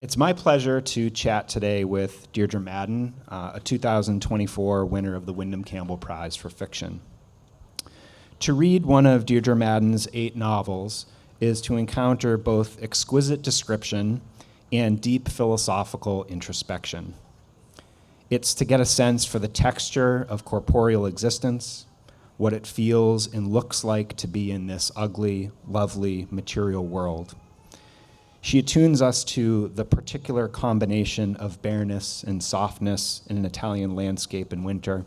It's my pleasure to chat today with Deirdre Madden, a 2024 winner of the Windham-Campbell Prize for Fiction. To read one of Deirdre Madden's 8 novels is to encounter both exquisite description and deep philosophical introspection. It's to get a sense for the texture of corporeal existence, what it feels and looks like to be in this ugly, lovely, material world. She attunes us to the particular combination of bareness and softness in an Italian landscape in winter.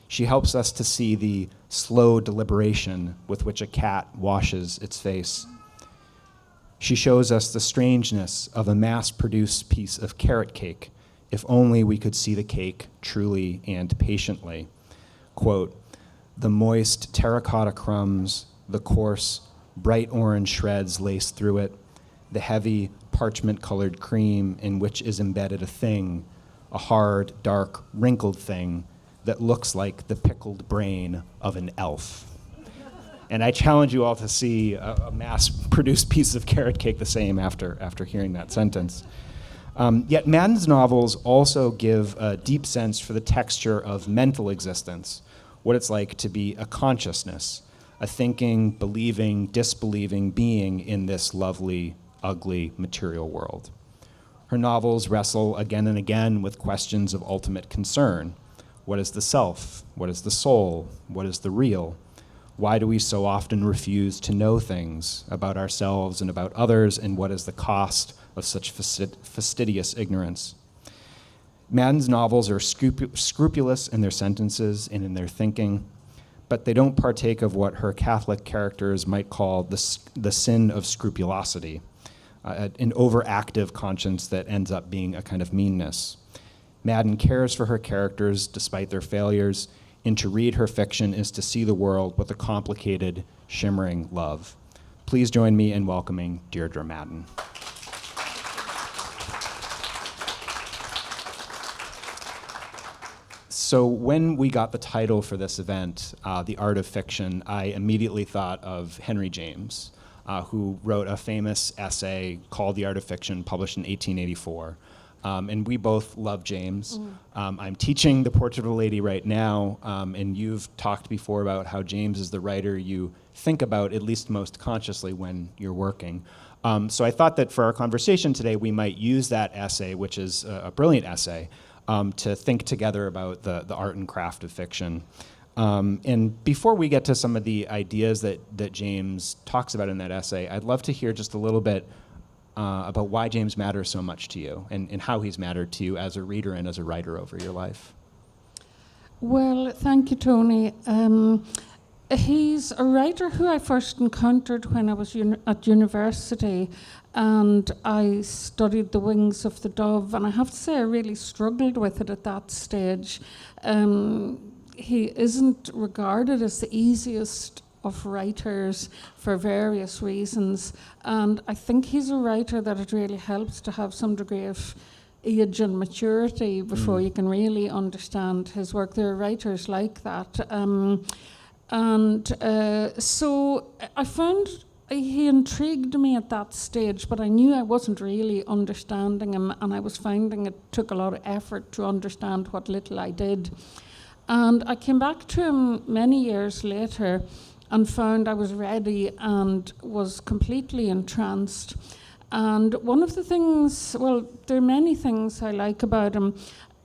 She helps us to see the slow deliberation with which a cat washes its face. She shows us the strangeness of a mass-produced piece of carrot cake, if only we could see the cake truly and patiently. Quote, "The moist terracotta crumbs, the coarse, bright orange shreds laced through it, the heavy, parchment-colored cream in which is embedded a thing, a hard, dark, wrinkled thing that looks like the pickled brain of an elf." And I challenge you all to see a mass-produced piece of carrot cake the same after hearing that sentence. Yet Madden's novels also give a deep sense for the texture of mental existence, what it's like to be a consciousness, a thinking, believing, disbelieving being in this lovely, ugly material world. Her novels wrestle again and again with questions of ultimate concern. What is the self? What is the soul? What is the real? Why do we so often refuse to know things about ourselves and about others, and what is the cost of such fastidious ignorance? Madden's novels are scrupulous in their sentences and in their thinking, but they don't partake of what her Catholic characters might call the sin of scrupulosity, an overactive conscience that ends up being a kind of meanness. Madden cares for her characters despite their failures, and to read her fiction is to see the world with a complicated, shimmering love. Please join me in welcoming Deirdre Madden. So when we got the title for this event, The Art of Fiction, I immediately thought of Henry James, who wrote a famous essay called The Art of Fiction, published in 1884. And we both love James. I'm teaching The Portrait of a Lady right now, and you've talked before about how James is the writer you think about at least most consciously when you're working. So I thought that for our conversation today, we might use that essay, which is a brilliant essay, to think together about the art and craft of fiction. And before we get to some of the ideas that James talks about in that essay, I'd love to hear just a little bit about why James matters so much to you and how he's mattered to you as a reader and as a writer over your life. Well, thank you, Tony. He's a writer who I first encountered when I was at university, and I studied The Wings of the Dove, and I have to say I really struggled with it at that stage. He isn't regarded as the easiest of writers for various reasons, and I think he's a writer that it really helps to have some degree of age and maturity before you can really understand his work. There are writers like that. So I found he intrigued me at that stage, but I knew I wasn't really understanding him, and I was finding it took a lot of effort to understand what little I did. And I came back to him many years later and found I was ready and was completely entranced. And one of the things, well, there are many things I like about him.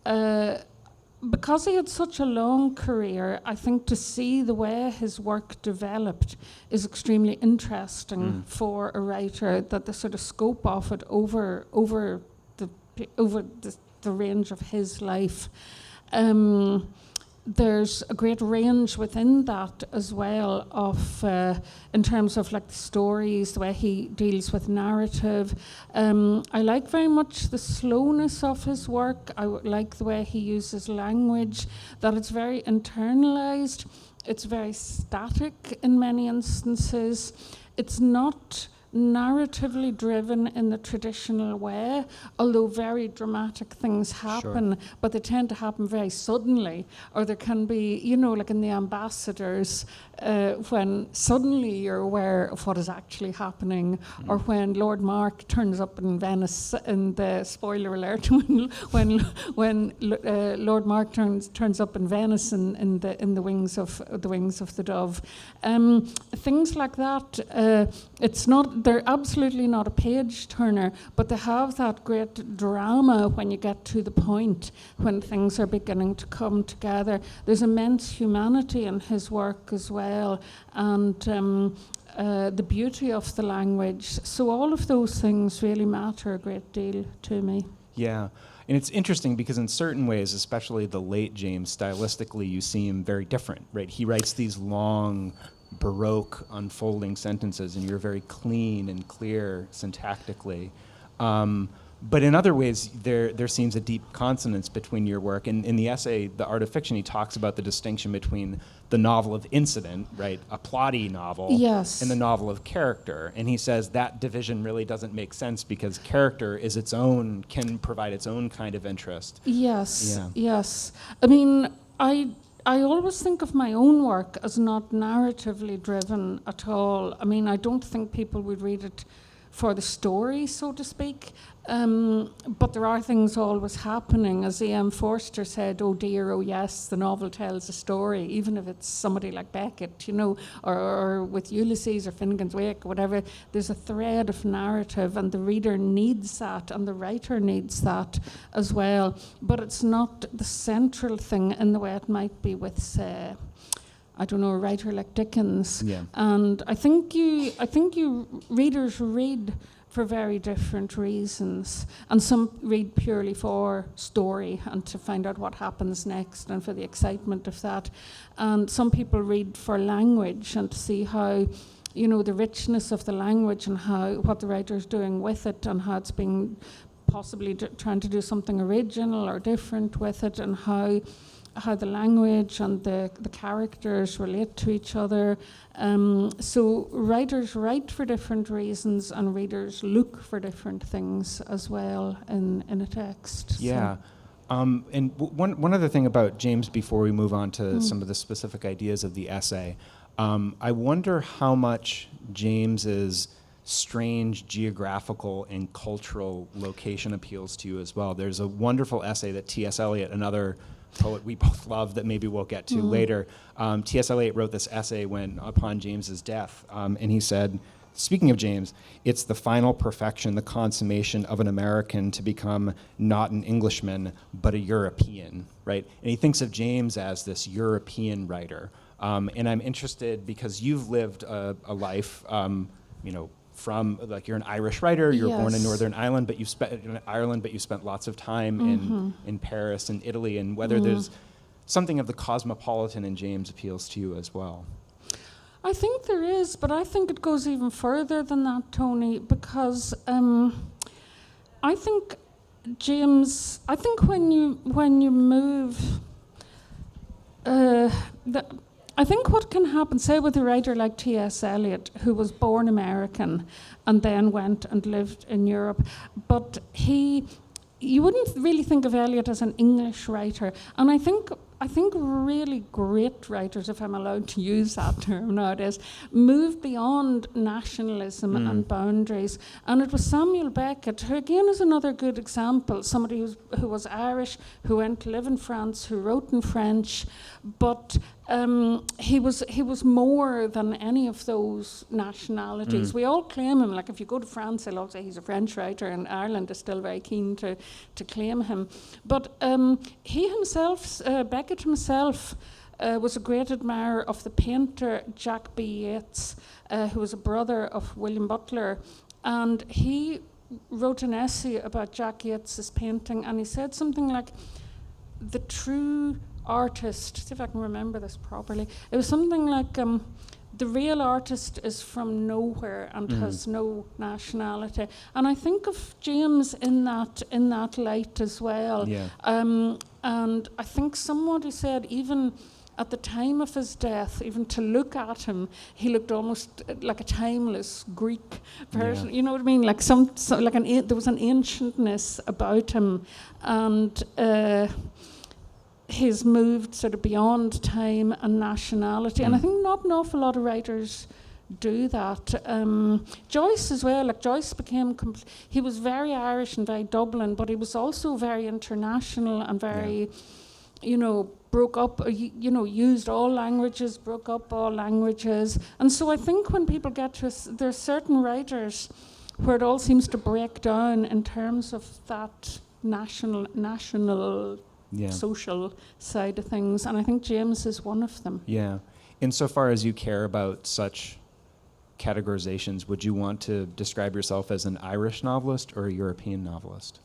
Because he had such a long career, I think to see the way his work developed is extremely interesting for a writer, that the sort of scope of it over the range of his life. There's a great range within that as well of in terms of like the stories, the way he deals with narrative. I like very much the slowness of his work. I like the way he uses language, that it's very internalized, it's very static in many instances. It's not narratively driven in the traditional way, although very dramatic things happen, but they tend to happen very suddenly. Or there can be, you know, like in The Ambassadors, when suddenly you're aware of what is actually happening, or when Lord Mark turns up in Venice, in the spoiler alert, when Lord Mark turns up in Venice in the wings of the Dove. Things like that. They're absolutely not a page turner, but they have that great drama when you get to the point when things are beginning to come together. There's immense humanity in his work as well, and the beauty of the language. So all of those things really matter a great deal to me. Yeah. And it's interesting because in certain ways, especially the late James, stylistically, you see him very different, right? He writes these long, Baroque unfolding sentences, and you're very clean and clear syntactically. But in other ways, there seems a deep consonance between your work. And in the essay, The Art of Fiction, he talks about the distinction between the novel of incident, right, a plotty novel, yes, and the novel of character. And he says that division really doesn't make sense because character is its own, can provide its own kind of interest. Yes, Yeah. yes. I mean, I always think of my own work as not narratively driven at all. I mean, I don't think people would read it for the story, so to speak. But there are things always happening. As E.M. Forster said, oh dear, oh yes, the novel tells a story, even if it's somebody like Beckett, you know, or with Ulysses or Finnegan's Wake or whatever, there's a thread of narrative, and the reader needs that, and the writer needs that as well. But it's not the central thing in the way it might be with, say, I don't know, a writer like Dickens. Yeah. And I think you readers read for very different reasons. And some read purely for story and to find out what happens next and for the excitement of that. And some people read for language and to see how, you know, the richness of the language and what the writer's doing with it and how it's being possibly trying to do something original or different with it, and how the language and the characters relate to each other. So writers write for different reasons, and readers look for different things as well in a text. Yeah. And one other thing about James before we move on to some of the specific ideas of the essay, I wonder how much James's strange geographical and cultural location appeals to you as well. There's a wonderful essay that T.S. Eliot, another poet we both love that maybe we'll get to later. T.S. Eliot wrote this essay upon James's death, and he said, speaking of James, it's the final perfection, the consummation of an American to become not an Englishman, but a European, right? And he thinks of James as this European writer. And I'm interested because you've lived a life, you know, from, like, you're an Irish writer, you were born in Northern Ireland, but you spent lots of time in Paris and Italy, and whether there's something of the cosmopolitan in James appeals to you as well. I think there is, but I think it goes even further than that, Tony, because I think James, I think when you move, I think what can happen, say with a writer like T.S. Eliot, who was born American and then went and lived in Europe, but you wouldn't really think of Eliot as an English writer. And I think really great writers, if I'm allowed to use that term nowadays, move beyond nationalism and boundaries. And it was Samuel Beckett, who again is another good example, somebody who was Irish, who went to live in France, who wrote in French, but he was more than any of those nationalities. We all claim him. Like, if you go to France, they'll all say he's a French writer, and Ireland is still very keen to claim him. But he himself, Beckett himself, was a great admirer of the painter Jack B. Yeats, who was a brother of William Butler, and he wrote an essay about Jack Yeats's painting, and he said something like, the true artist, see if I can remember this properly, it was something like, the real artist is from nowhere and has no nationality. And I think of James in that light as well. Yeah. And I think somebody said even at the time of his death, even to look at him, he looked almost like a timeless Greek person. Yeah. You know what I mean? Like there was an ancientness about him, and he's moved sort of beyond time and nationality. And I think not an awful lot of writers do that. Joyce as well, like Joyce became, he was very Irish and very Dublin, but he was also very international and very, broke up, used all languages, broke up all languages. And so I think when people get to there are certain writers where it all seems to break down in terms of that national social side of things. And I think James is one of them. Yeah. Insofar as you care about such categorizations, would you want to describe yourself as an Irish novelist or a European novelist?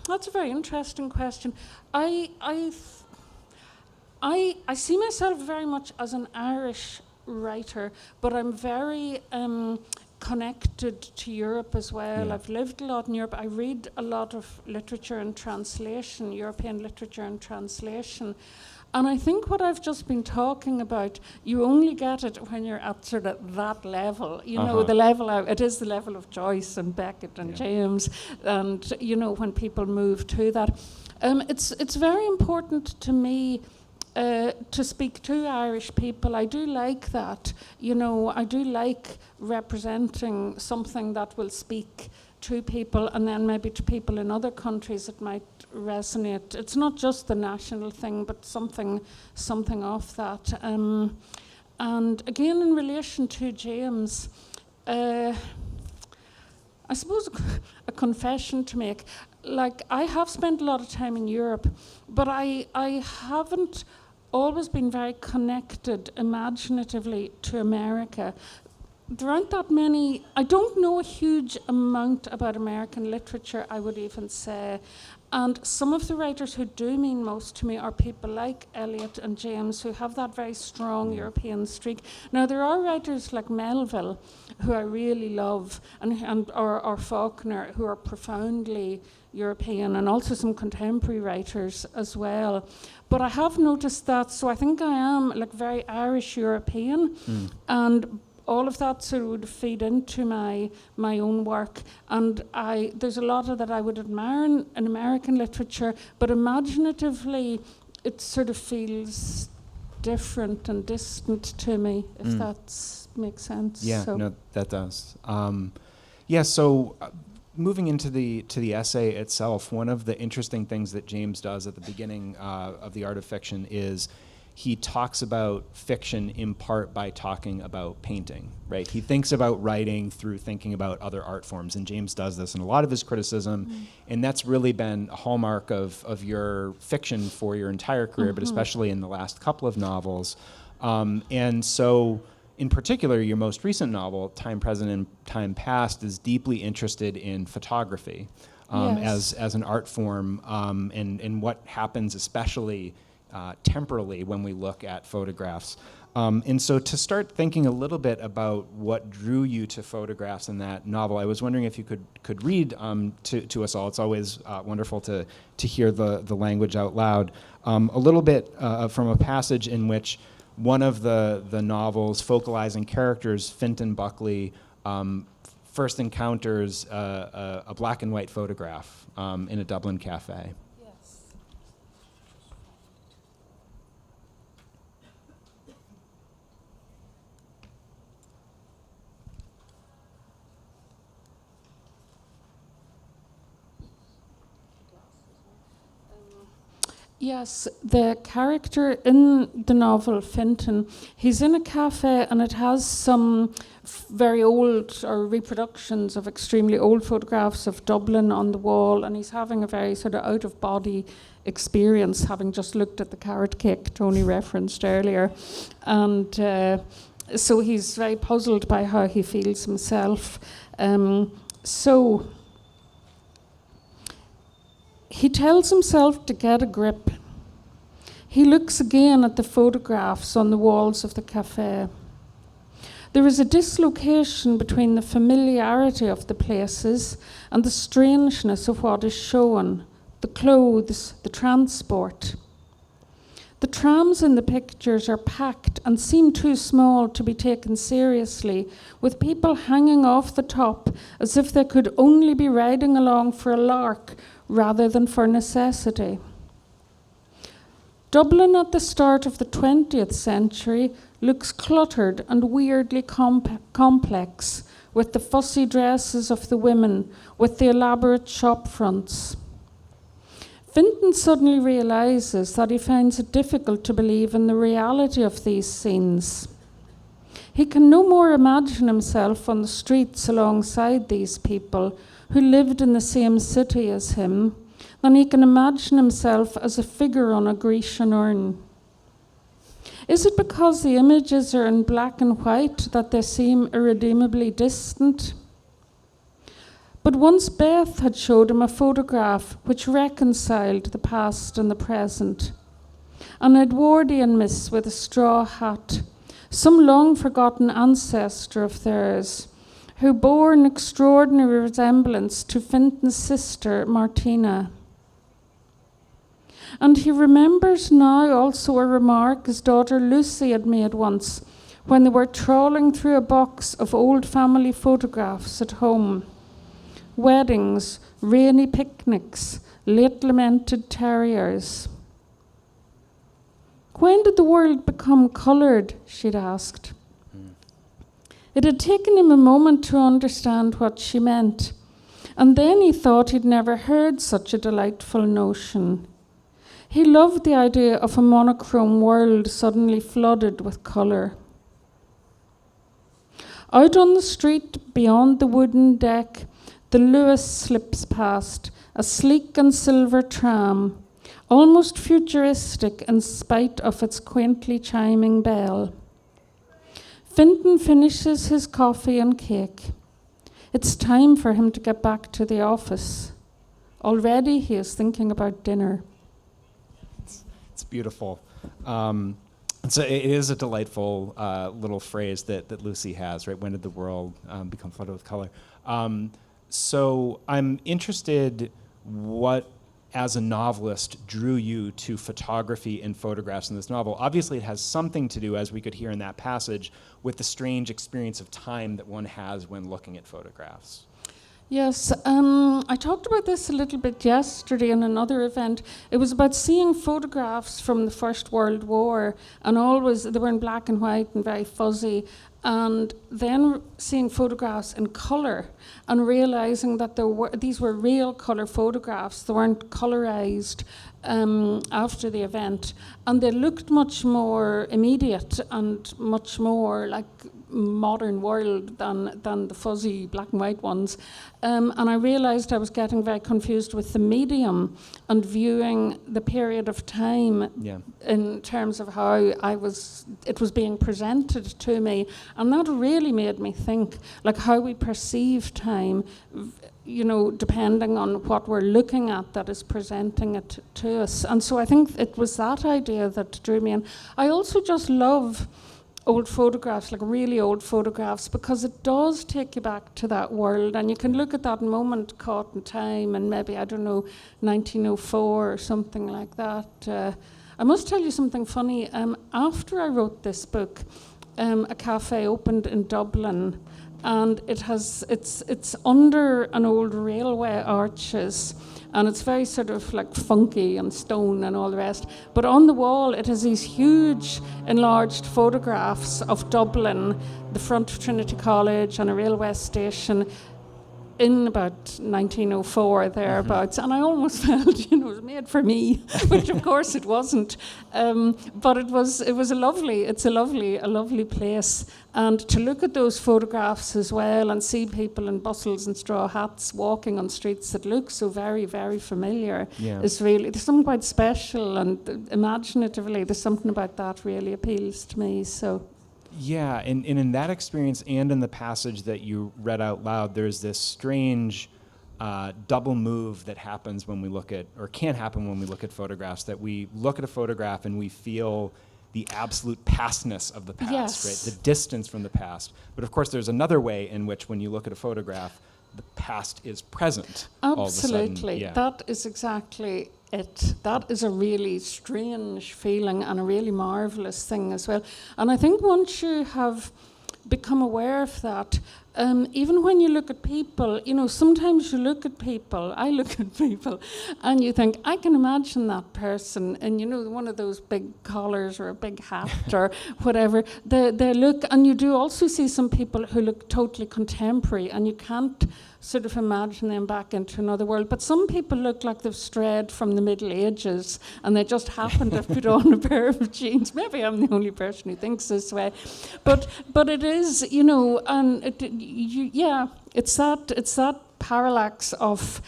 That's a very interesting question. I see myself very much as an Irish writer, but I'm very connected to Europe as well. Yeah. I've lived a lot in Europe. I read a lot of literature and translation, European literature and translation. And I think what I've just been talking about, you only get it when you're at sort of that level. The level, it is the level of Joyce and Beckett and James, and, when people move to that. It's very important to me to speak to Irish people. I do like that. I do like representing something that will speak to people, and then maybe to people in other countries it might resonate. It's not just the national thing, but something off that. And again, in relation to James, I suppose a confession to make. Like, I have spent a lot of time in Europe, but I haven't always been very connected imaginatively to America. There aren't that many. I don't know a huge amount about American literature, I would even say. And some of the writers who do mean most to me are people like Eliot and James, who have that very strong European streak. Now, there are writers like Melville, who I really love, or Faulkner, who are profoundly European, and also some contemporary writers as well. But I have noticed that, so I think I am like very Irish European, and all of that sort of would feed into my own work. And there's a lot of that I would admire in American literature, but imaginatively it sort of feels different and distant to me, if that makes sense. Yeah, so. No, that does. Moving into the essay itself, one of the interesting things that James does at the beginning of The Art of Fiction is he talks about fiction in part by talking about painting, right? He thinks about writing through thinking about other art forms, and James does this in a lot of his criticism, and that's really been a hallmark of your fiction for your entire career, but especially in the last couple of novels. And so, in particular, your most recent novel, Time Present and Time Past, is deeply interested in photography as an art form, and what happens especially temporally when we look at photographs. And so to start thinking a little bit about what drew you to photographs in that novel, I was wondering if you could read to us all. It's always wonderful to hear the language out loud. A little bit from a passage in which one of the novel's focalizing characters, Fintan Buckley, first encounters a black and white photograph in a Dublin cafe. Yes, the character in the novel, Fintan, he's in a cafe and it has some very old or reproductions of extremely old photographs of Dublin on the wall, and he's having a very sort of out-of-body experience, having just looked at the carrot cake Tony referenced earlier. And so he's very puzzled by how he feels himself. So he tells himself to get a grip. He looks again at the photographs on the walls of the cafe. There is a dislocation between the familiarity of the places and the strangeness of what is shown, the clothes, the transport. The trams in the pictures are packed and seem too small to be taken seriously, with people hanging off the top as if they could only be riding along for a lark rather than for necessity. Dublin at the start of the 20th century looks cluttered and weirdly complex, with the fussy dresses of the women, with the elaborate shop fronts. Fintan suddenly realises that he finds it difficult to believe in the reality of these scenes. He can no more imagine himself on the streets alongside these people who lived in the same city as him than he can imagine himself as a figure on a Grecian urn. Is it because the images are in black and white that they seem irredeemably distant? But once Beth had showed him a photograph which reconciled the past and the present. An Edwardian miss with a straw hat, some long-forgotten ancestor of theirs, who bore an extraordinary resemblance to Fintan's sister, Martina. And he remembers now also a remark his daughter Lucy had made once when they were trawling through a box of old family photographs at home. Weddings, rainy picnics, late lamented terriers. When did the world become coloured? She'd asked. It had taken him a moment to understand what she meant, and then he thought he'd never heard such a delightful notion. He loved the idea of a monochrome world suddenly flooded with colour. Out on the street beyond the wooden deck, the Lewis slips past, a sleek and silver tram, almost futuristic in spite of its quaintly chiming bell. Fintan finishes his coffee and cake. It's time for him to get back to the office. Already he is thinking about dinner. It's beautiful. So it is a delightful little phrase that Lucy has, right? When did the world become flooded with color? So I'm interested what, as a novelist, drew you to photography and photographs in this novel. Obviously, it has something to do, as we could hear in that passage, with the strange experience of time that one has when looking at photographs. Yes, I talked about this a little bit yesterday in another event. It was about seeing photographs from the First World War, and always they were in black and white and very fuzzy, and then seeing photographs in colour and realising that these were real colour photographs. They weren't colourised after the event, and they looked much more immediate and much more like modern world than the fuzzy black and white ones. And I realised I was getting very confused with the medium and viewing the period of time in terms of how it was being presented to me. And that really made me think, like how we perceive time, you know, depending on what we're looking at that is presenting it to us. And so I think it was that idea that drew me in. I also just love old photographs, like really old photographs, because it does take you back to that world, and you can look at that moment caught in time, and maybe, I don't know, 1904 or something like that. I must tell you something funny. After I wrote this book, a cafe opened in Dublin, and it's under an old railway arches, and it's very sort of like funky and stone and all the rest. But on the wall, it has these huge enlarged photographs of Dublin, the front of Trinity College and a railway station in about 1904, thereabouts. And I almost felt, it was made for me, which of course it wasn't. But it's a lovely place. And to look at those photographs as well and see people in bustles and straw hats walking on streets that look so very, very familiar is really, there's something quite special, and imaginatively there's something about that really appeals to me. So. Yeah, and in that experience and in the passage that you read out loud, there's this strange double move that happens when we look at, or can happen when we look at photographs, that we look at a photograph and we feel the absolute pastness of the past, right? The distance from the past. But of course, there's another way in which when you look at a photograph, the past is present all of a sudden. Absolutely. That is exactly it. That is a really strange feeling and a really marvelous thing as well. And I think once you have become aware of that, even when you look at people, sometimes you look at people, I look at people, and you think, I can imagine that person in, one of those big collars or a big hat or whatever. They look, and you do also see some people who look totally contemporary, and you can't sort of imagine them back into another world. But some people look like they've strayed from the Middle Ages, and they just happen to have put on a pair of jeans. Maybe I'm the only person who thinks this way, but it is, and it's that parallax of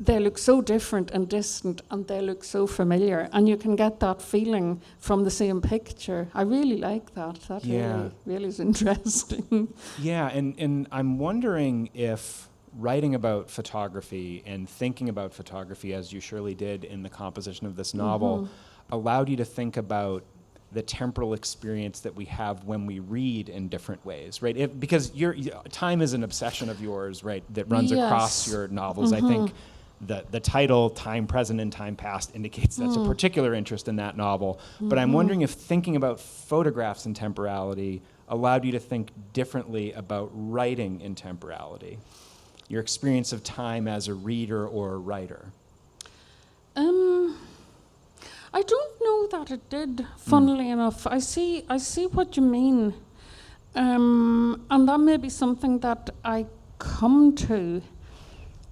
they look so different and distant, and they look so familiar, and you can get that feeling from the same picture. I really like that. That really is interesting. Yeah, and I'm wondering if writing about photography and thinking about photography, as you surely did in the composition of this novel, allowed you to think about the temporal experience that we have when we read in different ways, right? Because time is an obsession of yours, right, that runs across your novels. I think the title, Time Present and Time Past, indicates that's a particular interest in that novel. But I'm wondering if thinking about photographs in temporality allowed you to think differently about writing in temporality, your experience of time as a reader or a writer. I don't know that it did, funnily enough. I see what you mean. And that may be something that I come to.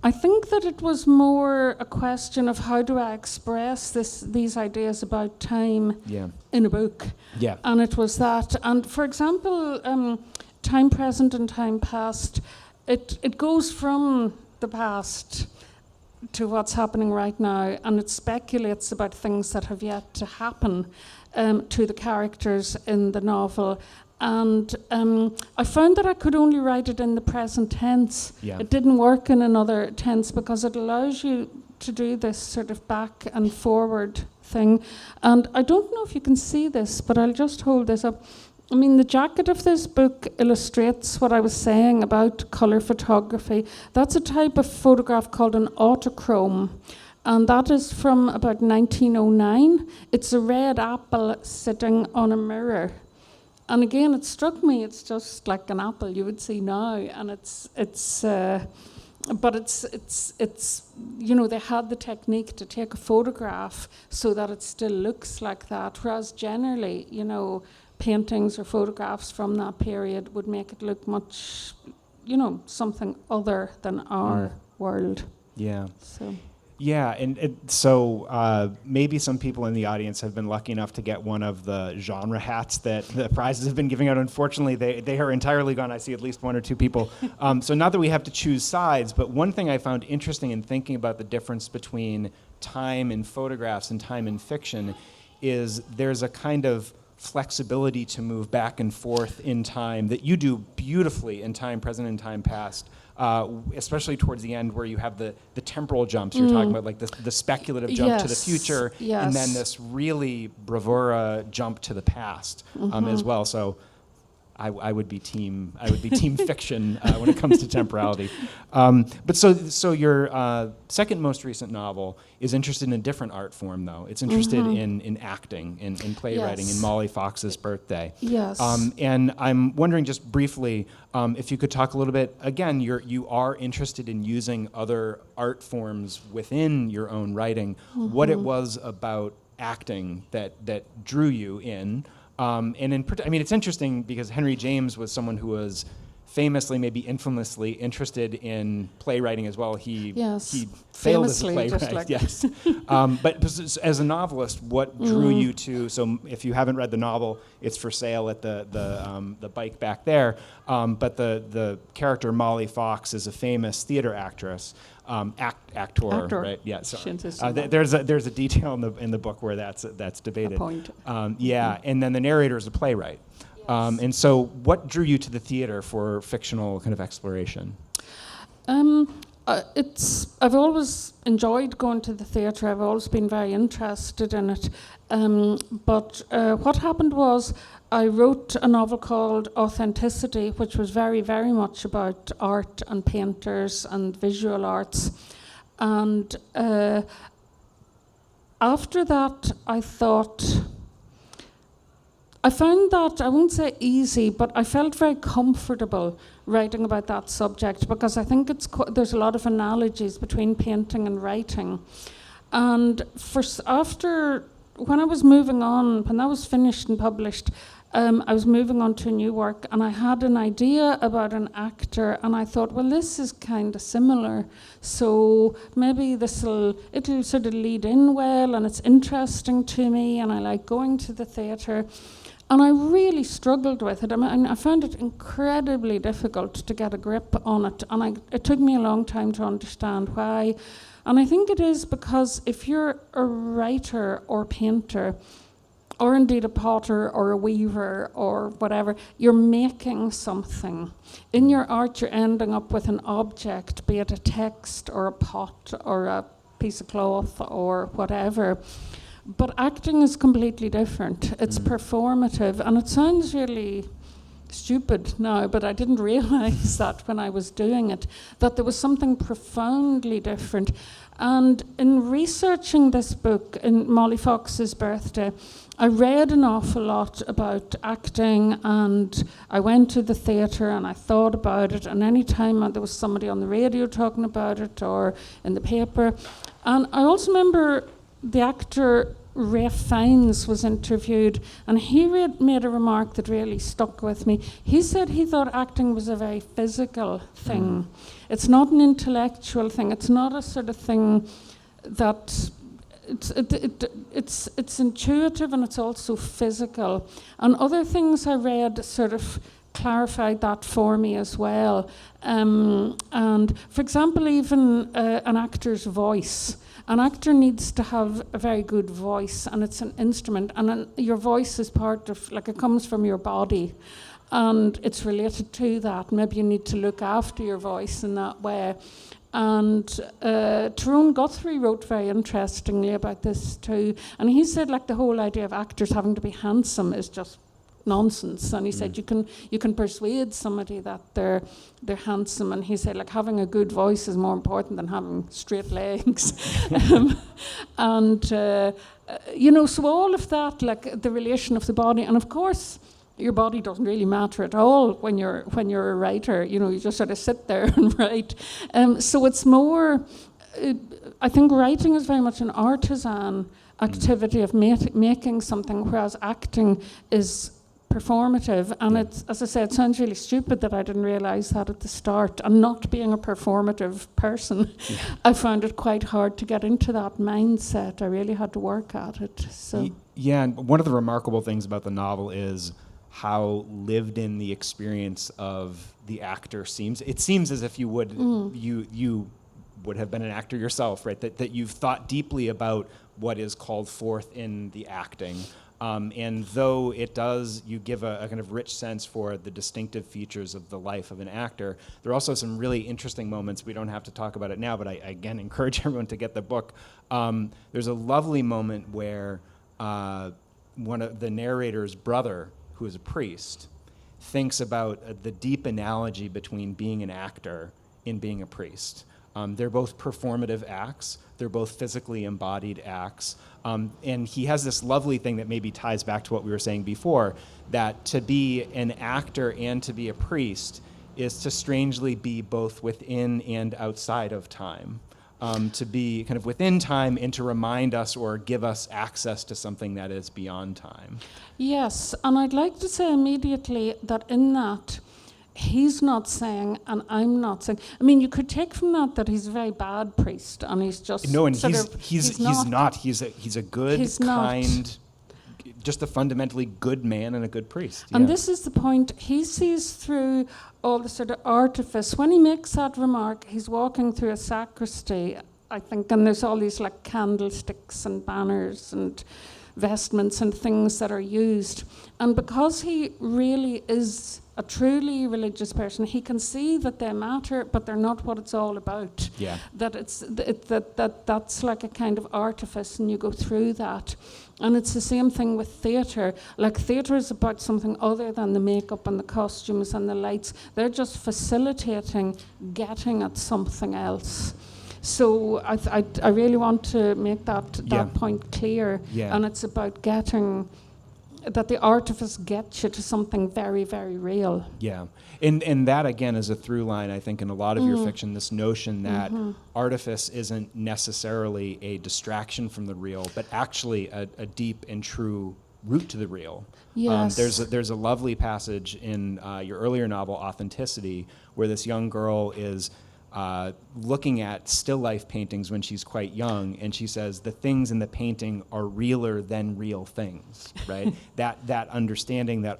I think that it was more a question of how do I express these ideas about time in a book. Yeah. And it was that. And for example, Time Present and Time Past, it goes from the past to what's happening right now, and it speculates about things that have yet to happen to the characters in the novel. And I found that I could only write it in the present tense. Yeah. It didn't work in another tense because it allows you to do this sort of back and forward thing. And I don't know if you can see this, but I'll just hold this up. I mean, the jacket of this book illustrates what I was saying about colour photography. That's a type of photograph called an autochrome, and that is from about 1909. It's a red apple sitting on a mirror. And again, it struck me, it's just like an apple you would see now, and it's they had the technique to take a photograph so that it still looks like that, whereas generally, paintings or photographs from that period would make it look much, something other than our world. Yeah. So. Yeah, and so maybe some people in the audience have been lucky enough to get one of the genre hats that the prizes have been giving out. Unfortunately, they are entirely gone. I see at least one or two people. So not that we have to choose sides, but one thing I found interesting in thinking about the difference between time in photographs and time in fiction is there's a kind of flexibility to move back and forth in time that you do beautifully in Time Present and Time Past. Especially towards the end where you have the temporal jumps you're talking about, like the speculative jump to the future, and then this really bravura jump to the past as well. So I would be team fiction when it comes to temporality. But so your second most recent novel is interested in a different art form, though. It's interested in acting, in playwriting, in Molly Fox's Birthday. Yes. And I'm wondering just briefly if you could talk a little bit, again, you are interested in using other art forms within your own writing, what it was about acting that drew you in. And it's interesting because Henry James was someone who was famously, maybe infamously, interested in playwriting as well. He failed as a playwright. Yes. But as a novelist, what drew you to? So if you haven't read the novel, it's for sale at the bike back there. But the character Molly Fox is a famous theater actress. Actor, right? Yeah. Sorry. There's a detail in the book where that's debated. A point. And then the narrator is a playwright. And so, what drew you to the theater for fictional kind of exploration? I've always enjoyed going to the theatre. I've always been very interested in it. But what happened was I wrote a novel called Authenticity, which was very, very much about art and painters and visual arts. And after that, I found that, I won't say easy, but I felt very comfortable writing about that subject, because I think there's a lot of analogies between painting and writing. And when I was moving on, when that was finished and published, I was moving on to a new work, and I had an idea about an actor, and I thought, well, this is kind of similar, so maybe it'll sort of lead in well, and it's interesting to me, and I like going to the theatre. And I really struggled with it. I mean, I found it incredibly difficult to get a grip on it, and it took me a long time to understand why. And I think it is because if you're a writer or painter, or indeed a potter or a weaver or whatever, you're making something. In your art, you're ending up with an object, be it a text or a pot or a piece of cloth or whatever. But acting is completely different. It's performative, and it sounds really stupid now, but I didn't realize that when I was doing it, that there was something profoundly different. And in researching this book, in Molly Fox's birthday, I read an awful lot about acting, and I went to the theatre and I thought about it, and any time there was somebody on the radio talking about it or in the paper. And I also remember the actor Ralph Fiennes was interviewed, and he made a remark that really stuck with me. He said he thought acting was a very physical thing. It's not an intellectual thing. It's not a sort of thing that it's intuitive, and it's also physical. And other things I read sort of clarified that for me as well. And for example, even an actor's voice. An actor needs to have a very good voice, and it's an instrument, and your voice is part of, like, it comes from your body, and it's related to that. Maybe you need to look after your voice in that way. And Tyrone Guthrie wrote very interestingly about this too, and he said, like, the whole idea of actors having to be handsome is just nonsense. And he said you can persuade somebody that they're handsome, and he said, like, having a good voice is more important than having straight legs. So all of that, like the relation of the body, and of course your body doesn't really matter at all when you're a writer. You just sort of sit there and write. So it's more, I think writing is very much an artisan activity of making something, whereas acting is performative. And it's, as I said, it sounds really stupid that I didn't realize that at the start. And not being a performative person, I found it quite hard to get into that mindset. I really had to work at it. So yeah, and one of the remarkable things about the novel is how lived in the experience of the actor seems. It seems as if you would you would have been an actor yourself, right? That you've thought deeply about what is called forth in the acting. And though it does, you give a kind of rich sense for the distinctive features of the life of an actor, there are also some really interesting moments. We don't have to talk about it now, but I again encourage everyone to get the book. There's a lovely moment where one of the narrator's brother, who is a priest, thinks about the deep analogy between being an actor and being a priest. They're both performative acts. They're both physically embodied acts. And he has this lovely thing that maybe ties back to what we were saying before, that to be an actor and to be a priest is to strangely be both within and outside of time. To be kind of within time and to remind us or give us access to something that is beyond time. Yes, and I'd like to say immediately that in that, he's not saying, and I'm not saying. I mean, you could take from that he's a very bad priest, and he's just no, and he's not. He's a good, kind, just a fundamentally good man and a good priest. And this is the point. He sees through all the sort of artifice. When he makes that remark, he's walking through a sacristy, I think, and there's all these like candlesticks and banners and vestments and things that are used. And because he really is a truly religious person, he can see that they matter, but they're not what it's all about. Yeah. That that's like a kind of artifice, and you go through that. And it's the same thing with theatre. Like, theatre is about something other than the makeup and the costumes and the lights. They're just facilitating getting at something else. So I really want to make that point clear. Yeah. And it's about getting, that the artifice gets you to something very, very real. Yeah. And that, again, is a through line, I think, in a lot of your fiction, this notion that artifice isn't necessarily a distraction from the real, but actually a deep and true route to the real. Yes. There's a lovely passage in your earlier novel, Authenticity, where this young girl is looking at still life paintings when she's quite young, and she says the things in the painting are realer than real things, right? that understanding that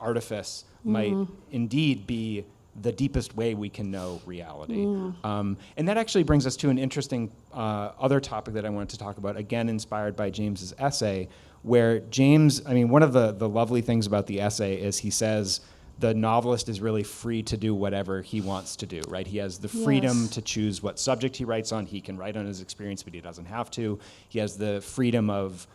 artifice might indeed be the deepest way we can know reality. And that actually brings us to an interesting other topic that I wanted to talk about, again inspired by James's essay, where James, one of the lovely things about the essay is he says the novelist is really free to do whatever he wants to do, right? He has the freedom to choose what subject he writes on. He can write on his experience, but he doesn't have to. He has the freedom of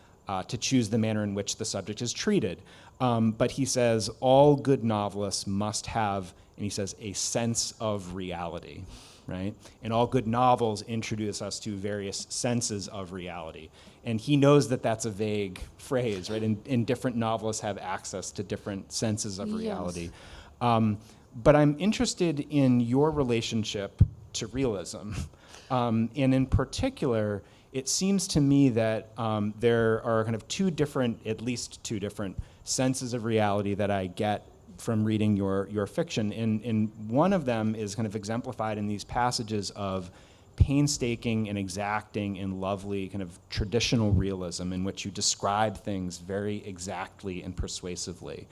to choose the manner in which the subject is treated. But he says all good novelists must have, and he says, a sense of reality, right? And all good novels introduce us to various senses of reality. And he knows that that's a vague phrase, right? And different novelists have access to different senses of reality. But I'm interested in your relationship to realism. And in particular, it seems to me that there are kind of at least two different senses of reality that I get from reading your fiction. And one of them is kind of exemplified in these passages of painstaking and exacting and lovely kind of traditional realism in which you describe things very exactly and persuasively.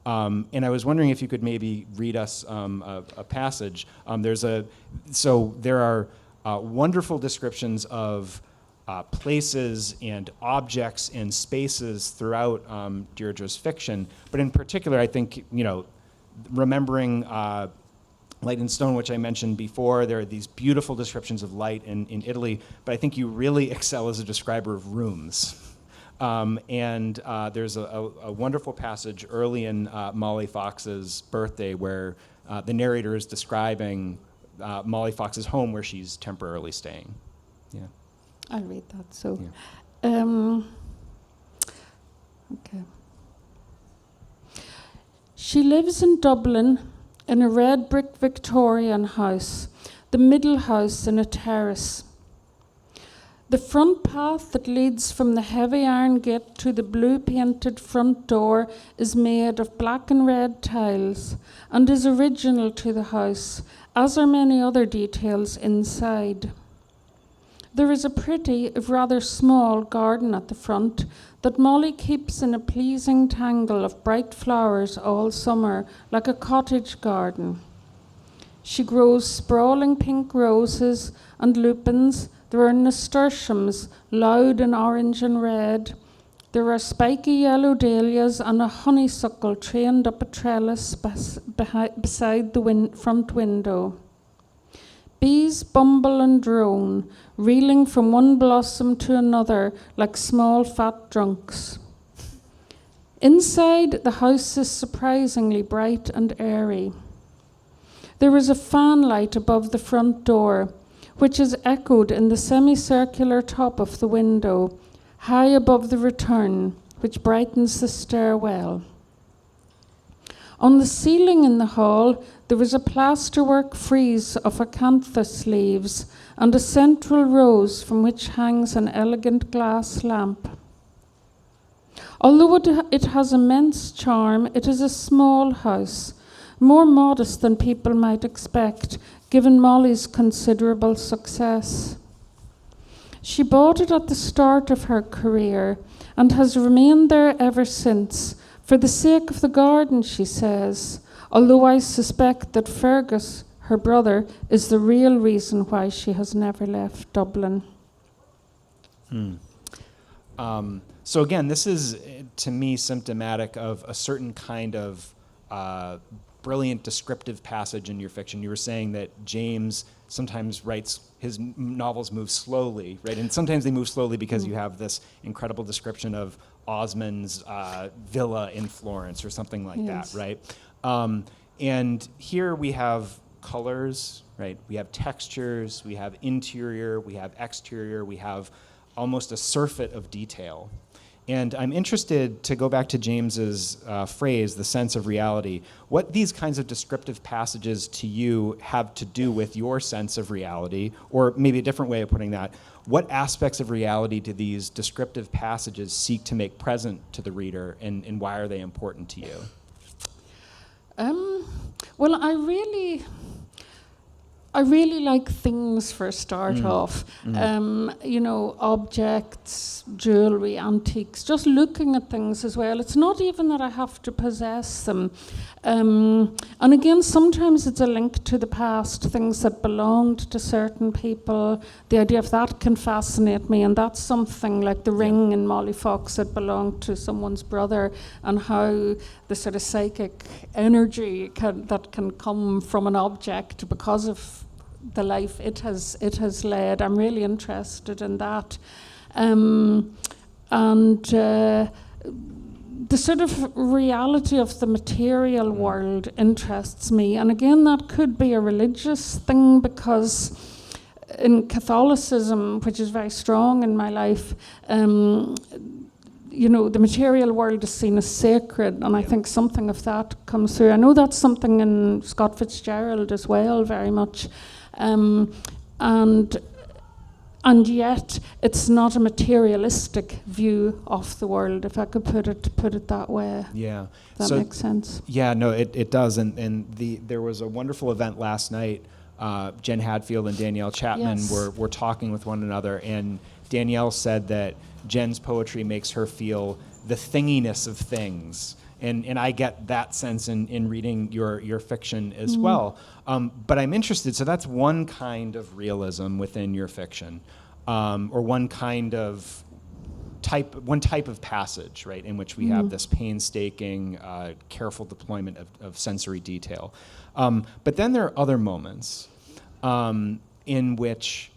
And I was wondering if you could maybe read us a passage. There are wonderful descriptions of places and objects and spaces throughout Deirdre's fiction, but in particular, I think, remembering Light and Stone, which I mentioned before, there are these beautiful descriptions of light in Italy, but I think you really excel as a describer of rooms. And there's a wonderful passage early in Molly Fox's Birthday where the narrator is describing Molly Fox's home where she's temporarily staying. Yeah. I'll read that. So, okay. She lives in Dublin in a red brick Victorian house, the middle house in a terrace. The front path that leads from the heavy iron gate to the blue-painted front door is made of black and red tiles and is original to the house, as are many other details inside. There is a pretty, if rather small, garden at the front that Molly keeps in a pleasing tangle of bright flowers all summer, like a cottage garden. She grows sprawling pink roses and lupins. There are nasturtiums, loud in orange and red. There are spiky yellow dahlias and a honeysuckle trained up a trellis beside the front window. Bees bumble and drone, reeling from one blossom to another like small fat drunks. Inside, the house is surprisingly bright and airy. There is a fan light above the front door, which is echoed in the semicircular top of the window, high above the return, which brightens the stairwell. On the ceiling in the hall, there is a plasterwork frieze of acanthus leaves and a central rose from which hangs an elegant glass lamp. Although it has immense charm, it is a small house, more modest than people might expect, given Molly's considerable success. She bought it at the start of her career and has remained there ever since, for the sake of the garden, she says, although I suspect that Fergus, her brother, is the real reason why she has never left Dublin. So again, this is, to me, symptomatic of a certain kind of brilliant descriptive passage in your fiction. You were saying that James sometimes writes, his novels move slowly, right? And sometimes they move slowly because you have this incredible description of Osmond's villa in Florence or something like that, right? And here we have colors, right? We have textures, we have interior, we have exterior, we have almost a surfeit of detail. And I'm interested to go back to James's phrase, the sense of reality, what these kinds of descriptive passages to you have to do with your sense of reality, or maybe a different way of putting that, what aspects of reality do these descriptive passages seek to make present to the reader, and why are they important to you? Well, I really like things for a start off. You know, objects, jewelry, antiques, just looking at things as well. It's not even that I have to possess them. And again, sometimes it's a link to the past, things that belonged to certain people. The idea of that can fascinate me, and that's something like the ring in Molly Fox that belonged to someone's brother, and how the sort of psychic energy that can come from an object because of the life it has led. I'm really interested in that. The sort of reality of the material world interests me. And again, that could be a religious thing, because in Catholicism, which is very strong in my life, you know, the material world is seen as sacred, and I think something of that comes through. I know that's something in Scott Fitzgerald as well, very much. And yet it's not a materialistic view of the world, if I could put it that way. Yeah. That makes sense. Yeah, no, it does. And there was a wonderful event last night. Jen Hadfield and Danielle Chapman were talking with one another, and Danielle said that Jen's poetry makes her feel the thinginess of things. And I get that sense in reading your fiction as well. But I'm interested, so that's one kind of realism within your fiction, or one type of passage, right, in which we have this painstaking, careful deployment of sensory detail. But then there are other moments in which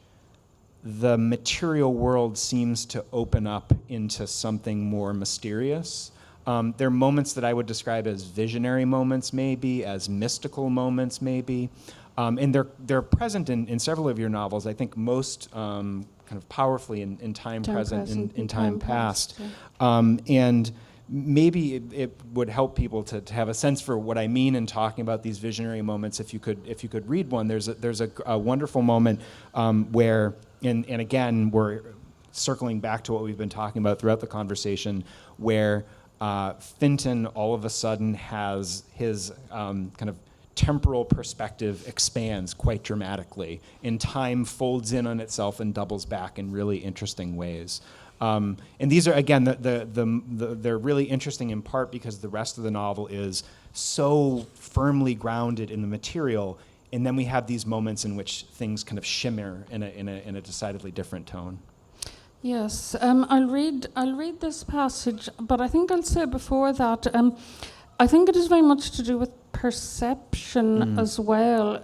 the material world seems to open up into something more mysterious. There are moments that I would describe as visionary moments, maybe, as mystical moments, maybe. And they're present in several of your novels, I think most kind of powerfully in time present, in time past. Yeah. And maybe it would help people to have a sense for what I mean in talking about these visionary moments. If you could read one, there's a wonderful moment where, and again, we're circling back to what we've been talking about throughout the conversation, where Finton all of a sudden has his kind of temporal perspective expands quite dramatically, and time folds in on itself and doubles back in really interesting ways. And these are, again, they're really interesting in part because the rest of the novel is so firmly grounded in the material, and then we have these moments in which things kind of shimmer in a decidedly different tone. Yes, I'll read this passage, but I think I'll say before that, I think it is very much to do with perception as well.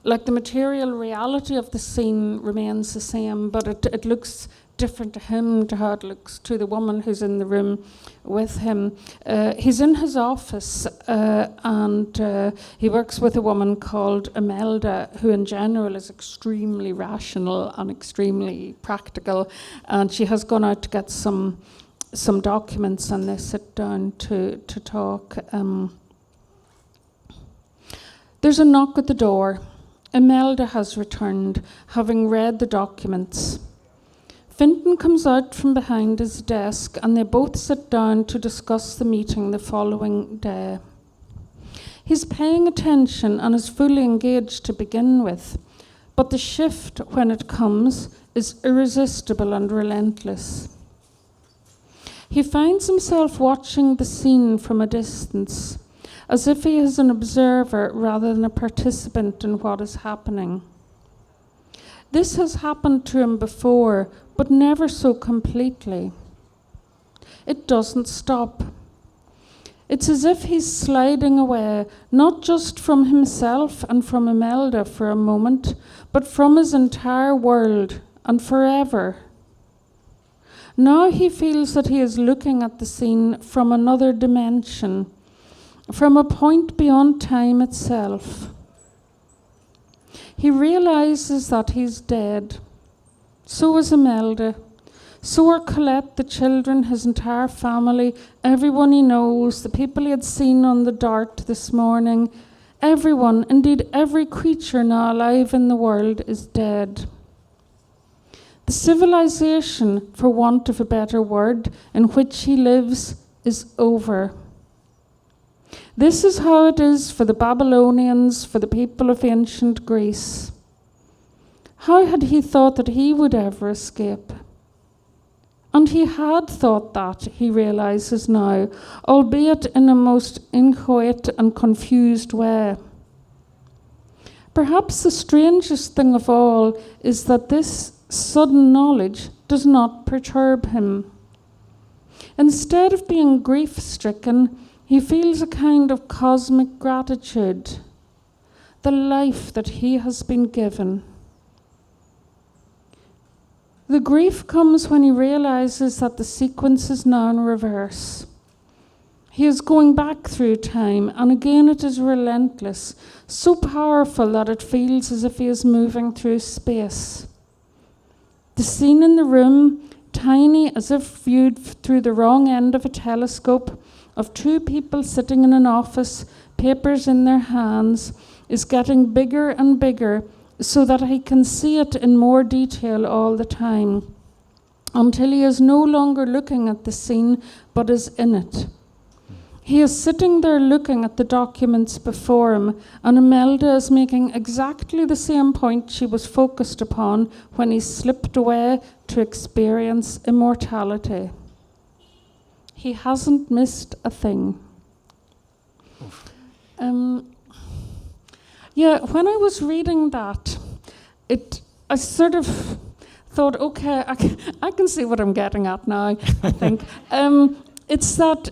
Like the material reality of the scene remains the same, but it looks different to him, to how it looks to the woman who's in the room with him. He's in his office and he works with a woman called Imelda, who in general is extremely rational and extremely practical, and she has gone out to get some documents, and they sit down to talk. There's a knock at the door. Imelda has returned, having read the documents. Finton comes out from behind his desk, and they both sit down to discuss the meeting the following day. He's paying attention and is fully engaged to begin with, but the shift, when it comes, is irresistible and relentless. He finds himself watching the scene from a distance, as if he is an observer rather than a participant in what is happening. This has happened to him before, but never so completely. It doesn't stop. It's as if he's sliding away, not just from himself and from Imelda for a moment, but from his entire world and forever. Now he feels that he is looking at the scene from another dimension, from a point beyond time itself. He realizes that he's dead. So is Imelda. So are Colette, the children, his entire family, everyone he knows, the people he had seen on the Dart this morning. Everyone, indeed every creature now alive in the world, is dead. The civilization, for want of a better word, in which he lives is over. This is how it is for the Babylonians, for the people of ancient Greece. How had he thought that he would ever escape? And he had thought that, he realizes now, albeit in a most inchoate and confused way. Perhaps the strangest thing of all is that this sudden knowledge does not perturb him. Instead of being grief-stricken, he feels a kind of cosmic gratitude, the life that he has been given. The grief comes when he realizes that the sequence is now in reverse. He is going back through time, and again it is relentless, so powerful that it feels as if he is moving through space. The scene in the room, tiny as if viewed through the wrong end of a telescope, of two people sitting in an office, papers in their hands, is getting bigger and bigger so that he can see it in more detail all the time, until he is no longer looking at the scene but is in it. He is sitting there looking at the documents before him, and Imelda is making exactly the same point she was focused upon when he slipped away to experience immortality. He hasn't missed a thing. When I was reading that, I sort of thought, okay, I can see what I'm getting at now, I think. It's that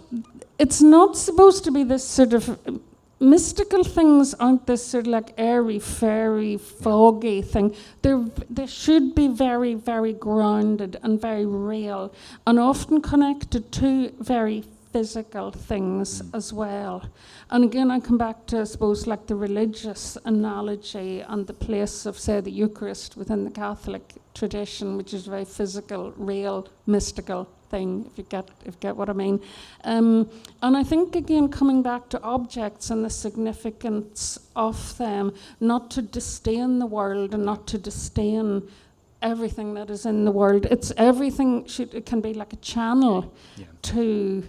it's not supposed to be this sort of mystical things aren't this sort of like airy, fairy, foggy thing. They should be very, very grounded and very real, and often connected to very physical things as well. And again, I come back to, I suppose, like the religious analogy and the place of, say, the Eucharist within the Catholic tradition, which is a very physical, real, mystical thing, if you get what I mean. And I think, again, coming back to objects and the significance of them, not to disdain the world and not to disdain everything that is in the world. It's everything, it can be like a channel to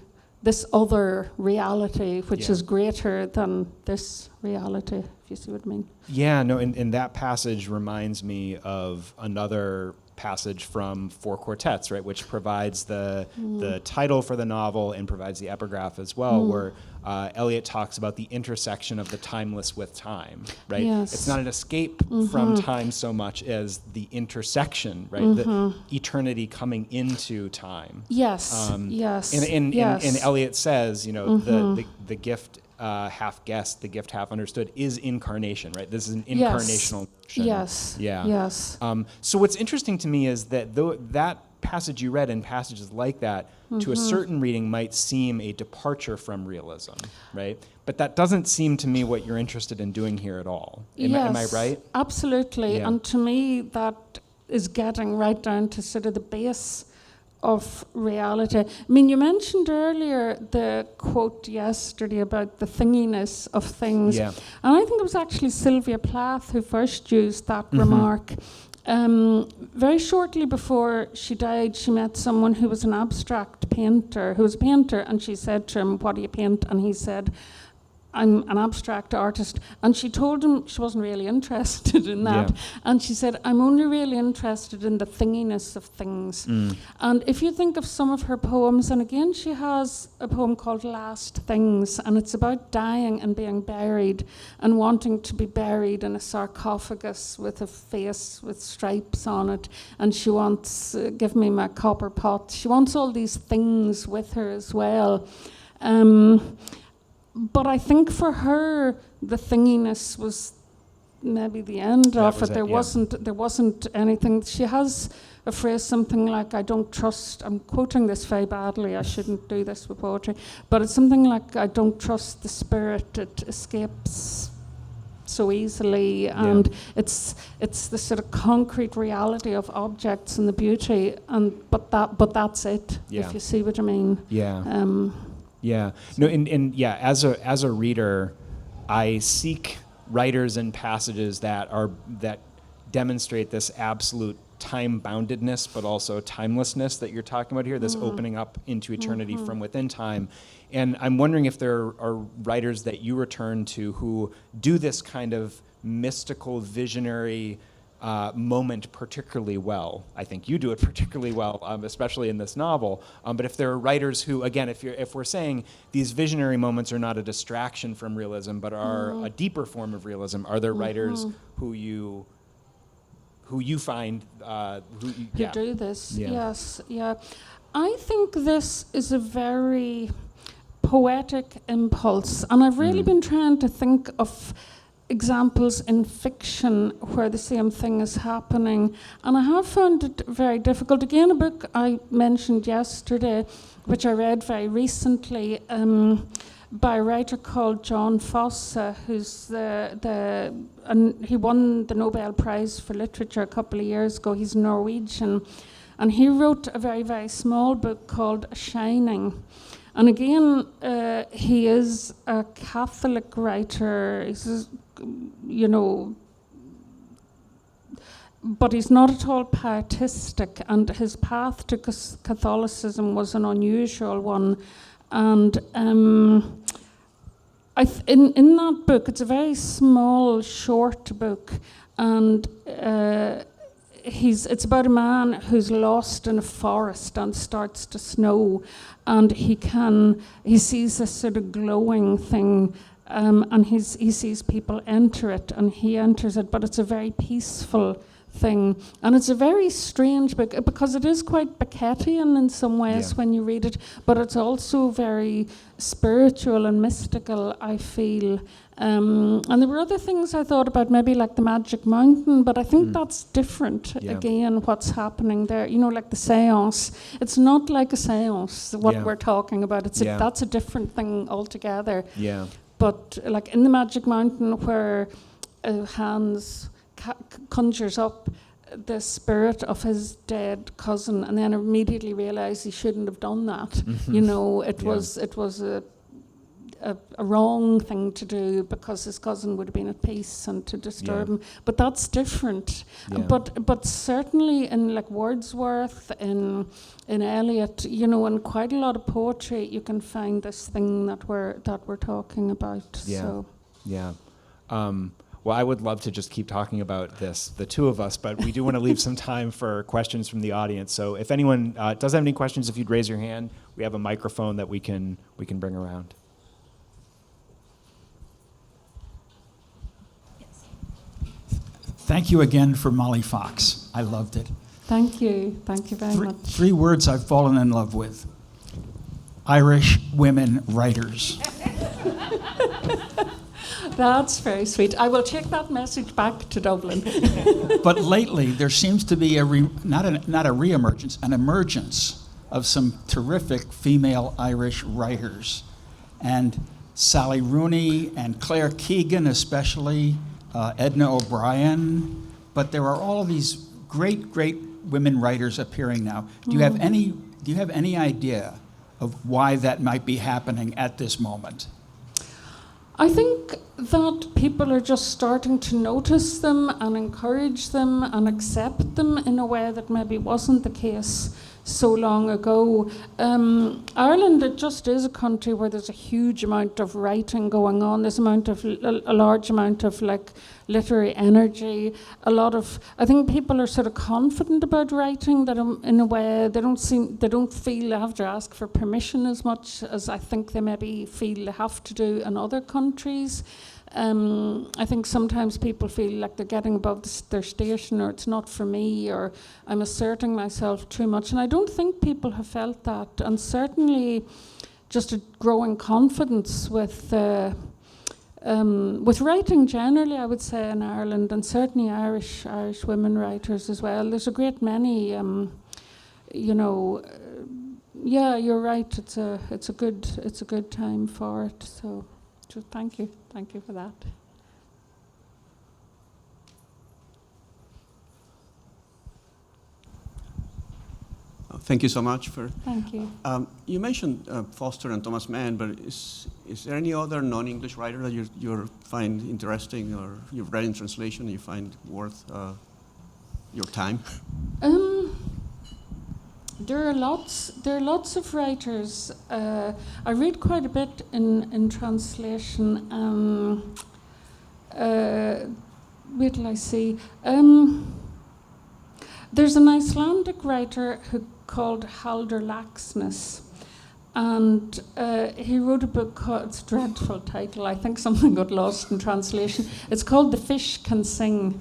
this other reality, which is greater than this reality, if you see what I mean. Yeah, no, and that passage reminds me of another passage from Four Quartets, right, which provides the title for the novel and provides the epigraph as well, where Eliot talks about the intersection of the timeless with time, right? Yes. It's not an escape from time so much as the intersection, right? The eternity coming into time. Yes, yes. And Eliot says, you know, the gift half guessed, the gift half understood is incarnation, right? This is an incarnational notion. Yes. Yeah. Yes. So what's interesting to me is that that passage you read and passages like that, to a certain reading, might seem a departure from realism, right? But that doesn't seem to me what you're interested in doing here at all. Am I right? Absolutely. Yeah. And to me, that is getting right down to sort of the base of reality. I mean, you mentioned earlier the quote yesterday about the thinginess of things. Yeah. And I think it was actually Sylvia Plath who first used that remark. Very shortly before she died, she met someone who was an abstract painter, who was a painter, and she said to him, "What do you paint?" And he said, I'm an abstract artist. And she told him she wasn't really interested in that. Yeah. And she said, I'm only really interested in the thinginess of things. And if you think of some of her poems, and again, she has a poem called Last Things, and it's about dying and being buried and wanting to be buried in a sarcophagus with a face with stripes on it. And she wants, give me my copper pot. She wants all these things with her as well. But I think for her, the thinginess was maybe the end of it. There wasn't anything. She has a phrase, something like, I don't trust, I'm quoting this very badly, I shouldn't do this with poetry, but it's something like, I don't trust the spirit, it escapes so easily, and it's the sort of concrete reality of objects and the beauty, but that's it, if you see what I mean. As a reader, I seek writers and passages that demonstrate this absolute time-boundedness, but also timelessness that you're talking about here, this opening up into eternity from within time. And I'm wondering if there are writers that you return to who do this kind of mystical, visionary moment particularly well. I think you do it particularly well, especially in this novel. But if there are writers who, again, if we're saying these visionary moments are not a distraction from realism, but are a deeper form of realism, are there writers who you find who do this? Yes, yeah. I think this is a very poetic impulse, and I've really been trying to think of examples in fiction where the same thing is happening, and I have found it very difficult. Again, a book I mentioned yesterday, which I read very recently, by a writer called John Fosse, who's and he won the Nobel Prize for Literature a couple of years ago. He's Norwegian, and he wrote a very, very small book called Shining. And again, he is a Catholic writer. He's, but he's not at all pietistic, and his path to Catholicism was an unusual one. And in that book, it's a very small, short book, and it's about a man who's lost in a forest and starts to snow, and he sees this sort of glowing thing, and he sees people enter it, and he enters it, but it's a very peaceful thing. And it's a very strange book because it is quite Beckettian in some ways when you read it, but it's also very spiritual and mystical, I feel. And there were other things I thought about, maybe like the Magic Mountain, but I think that's different, again, what's happening there. Like the seance. It's not like a seance, what we're talking about. That's a different thing altogether. Yeah. But like in the Magic Mountain, where Hans conjures up the spirit of his dead cousin, and then immediately realizes he shouldn't have done that. It was a wrong thing to do because his cousin would have been at peace, and to disturb him. But that's different. But certainly in like Wordsworth, in Eliot, in quite a lot of poetry, you can find this thing that we're talking about. Well, I would love to just keep talking about this, the two of us, but we do want to leave some time for questions from the audience. So if anyone does have any questions, if you'd raise your hand, we have a microphone that we can bring around. Thank you again for Molly Fox. I loved it. Thank you very much. 3 words I've fallen in love with: Irish women writers. That's very sweet. I will take that message back to Dublin. But lately, there seems to be not a re-emergence, an emergence of some terrific female Irish writers. And Sally Rooney and Claire Keegan especially, Edna O'Brien. But there are all these great women writers appearing now. Do you have any idea of why that might be happening at this moment? I think that people are just starting to notice them and encourage them and accept them in a way that maybe wasn't the case so long ago. Ireland, it just is a country where there's a huge amount of writing going on. There's a large amount of like literary energy. I think people are sort of confident about writing, that in a way they don't feel they have to ask for permission as much as I think they maybe feel they have to do in other countries. I think sometimes people feel like they're getting above their station, or it's not for me, or I'm asserting myself too much. And I don't think people have felt that. And certainly just a growing confidence with writing generally, I would say, in Ireland, and certainly Irish women writers as well. There's a great many, yeah, you're right. It's a good time for it. So thank you for that. Thank you so much for. Thank you. You mentioned Foster and Thomas Mann, but is there any other non-English writer that you find interesting, or you've read in translation and you find worth your time? There are lots of writers. I read quite a bit in translation. Wait till I see. There's an Icelandic writer called Halldór Laxness, and he wrote a book called, it's a dreadful title, I think something got lost in translation. It's called The Fish Can Sing.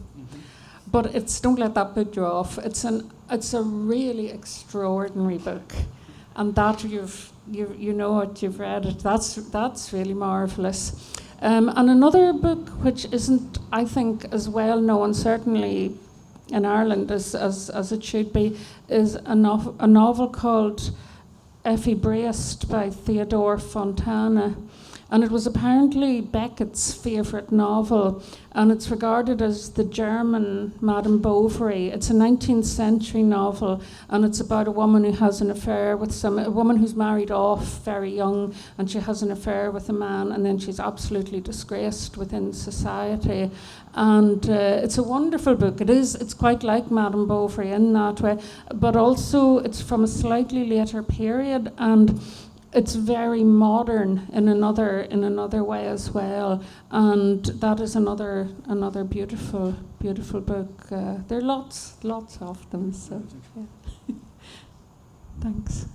But don't let that put you off. It's a really extraordinary book, and that you know it, you've read it. That's really marvelous. And another book which isn't, I think, as well known, certainly in Ireland as it should be, is a novel called Effie Breast by Theodore Fontana. And it was apparently Beckett's favourite novel, and it's regarded as the German Madame Bovary. It's a 19th century novel, and it's about a woman who has an affair with a woman who's married off very young, and she has an affair with a man, and then she's absolutely disgraced within society. And it's a wonderful book. It's quite like Madame Bovary in that way, but also it's from a slightly later period, and it's very modern in another way as well, and that is another beautiful book. There are lots of them. So, yeah. Thanks.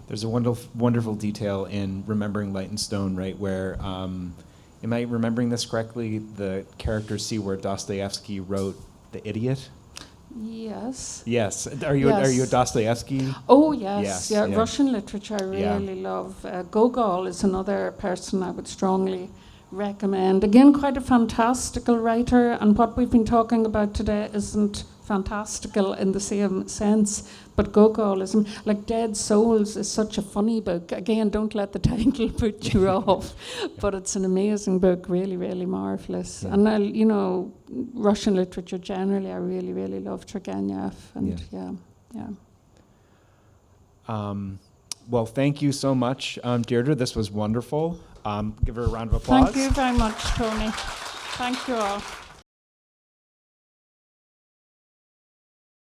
There's a wonderful detail in Remembering Light and Stone, right, where, am I remembering this correctly? The characters see where Dostoevsky wrote The Idiot. Yes. Yes. Are you a Dostoevsky? Oh yes. Yes, Yeah. yeah. Russian literature I really love. Gogol is another person I would strongly recommend. Again, quite a fantastical writer, and what we've been talking about today isn't fantastical in the same sense, but Gogol is, like Dead Souls is such a funny book. Again, don't let the title put you off, but it's an amazing book, really, really marvellous. Yeah. And Russian literature generally, I really, really love Turgenev, and yeah. Well, thank you so much, Deirdre. This was wonderful. Give her a round of applause. Thank you very much, Tony. Thank you all.